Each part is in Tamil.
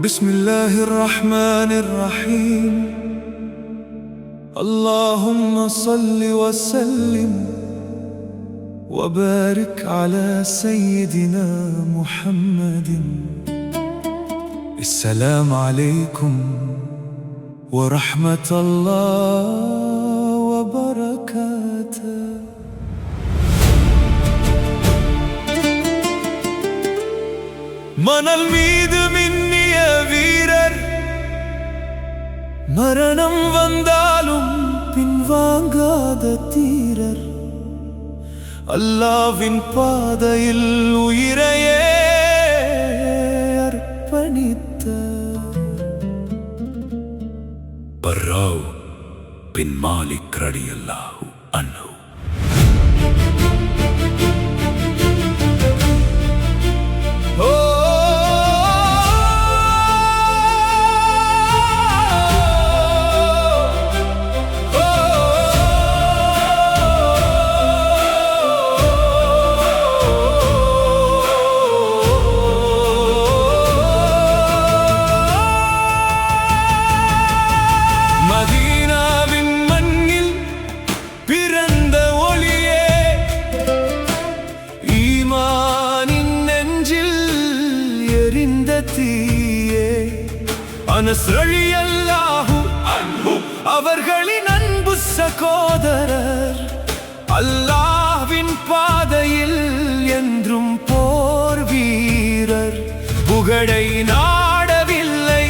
بسم الله الرحمن الرحيم. اللهم صل وسلم وبارك على سيدنا محمد. السلام عليكم ورحمة الله وبركاته. மணல் மீது மின்னிய வீரர், மரணம் வந்தாலும் பின்வாங்காத தீரர், அல்லாஹ்வின் பாதையில் உயிரையே அர்ப்பணித்த பர்ராவ் பின் மாலிக் ரலியல்லாஹு அன்ஹு. மதீனாவின் மண்ணில் பிறந்த ஒளியே, ஈமானின் நெஞ்சில் எரிந்த தீயே, அனஸ் ரலியல்லாஹு அன்ஹு அவர்களின் அன்பு சகோதரர், அல்லாஹ்வின் பாதையில் என்றும் போர் வீரர். புகழை நாடவில்லை,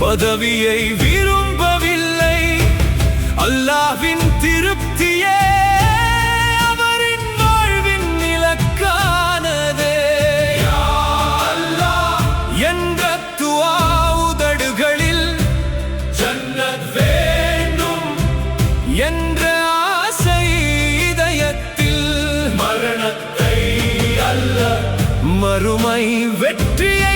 பதவியை விரும்பவில்லை, அல்லாஹ்வின் திருப்தியே அவரின் வாழ்வின் இலக்கானதே. யா அல்லாஹ் என்ற துஆ உதடுகளில் ஜன்னத் வேண்டும் என்ற ஆசை இதயத்தில், மரணத்தை அல்ல மறுமை வெற்றியை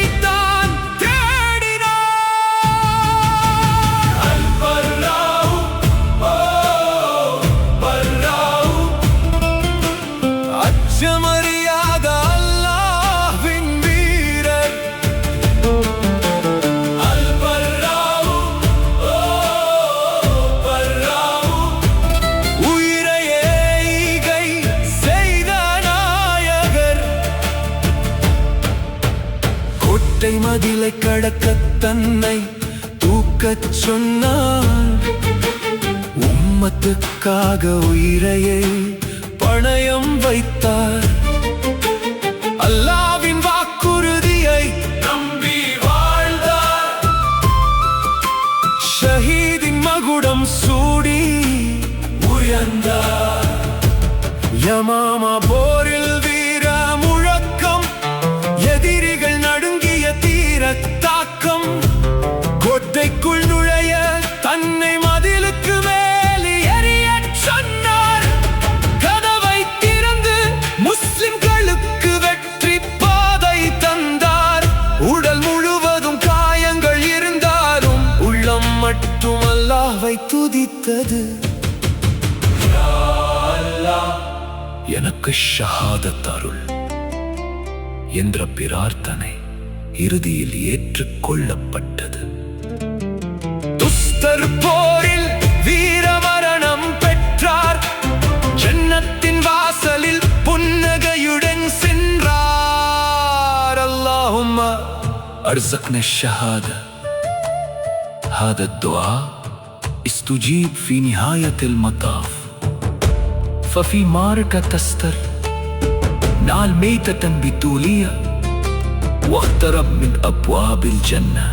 அச்சமறியாத அல்லாஹ்வின் வீரர், அல் பர்ராவு பர்ராவு உயிரையே ஈகை செய்த நாயகர். கோட்டை மதிலை கடக்கத் தன்னை தூக்கச் சொன்னார், உம்மத்துக்காக உயிரையே பணயம் வைத்தார். அல்லாஹ்வின் வாக்குறுதியை நம்பி வாழ்ந்தார், ஷஹீதின் மகுடம் சூடி உயர்ந்தார். யமாமா போரில் வீர முழக்கம், எதிரிகள் நடுங்கிய தீர தாக்கம், கோட்டைக்குள் நுழைய தன்னை மதிலுக்கு மேல் எறியச் சொன்னார். கதவை திறந்து முஸ்லிம்களுக்கு வெற்றி பாதை தந்தார். உடல் முழுவதும் காயங்கள் இருந்தாலும் உள்ளம் மட்டும் அல்லாஹ்வை துதித்தது. யா அல்லாஹ் எனக்கு ஷஹாதத் அருள் என்ற பிரார்த்தனை இறுதியில் ஏற்றுக்கொள்ளப்பட்டது. துஸ்தர் போரில் வீர மரணம் பெற்றார், ஜன்னத்தின் வாசலில் புன்னகையுடன் சென்றார். அல்லாஹும்ம அர்ஸக்னா ஷஹாதா. هذا الدعاء استجيب في نهاية المطاف، ففي معركة تستر نال ميتة بتولية، واقترب من أبواب الجنة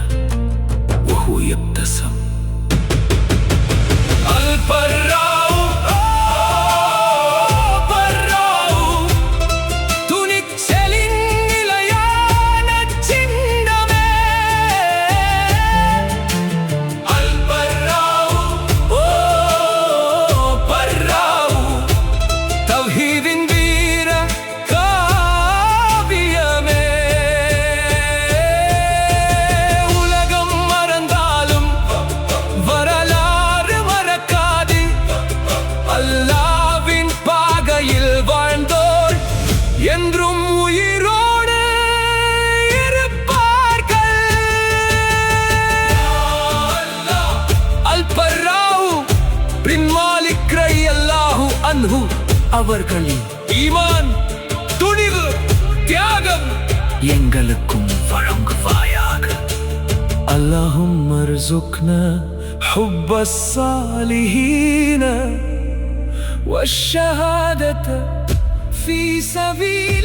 وهو يبتسم. البراء براء துணிச்சலின் நிலையான சின்னமே. البراء براء தவ்ஹீதின் வீர காவியமே. உலகம் மறந்தாலும் வரலாறு மறக்காது, பின் மாலிக் ரலியல்லாஹு அன்ஹு அவர்களின் ஈமான், துணிவு, தியாகம் எங்களுக்கும் வழங்குவாயாக. اللهم ارزقنا حب الصالحين والشهادة في سبيل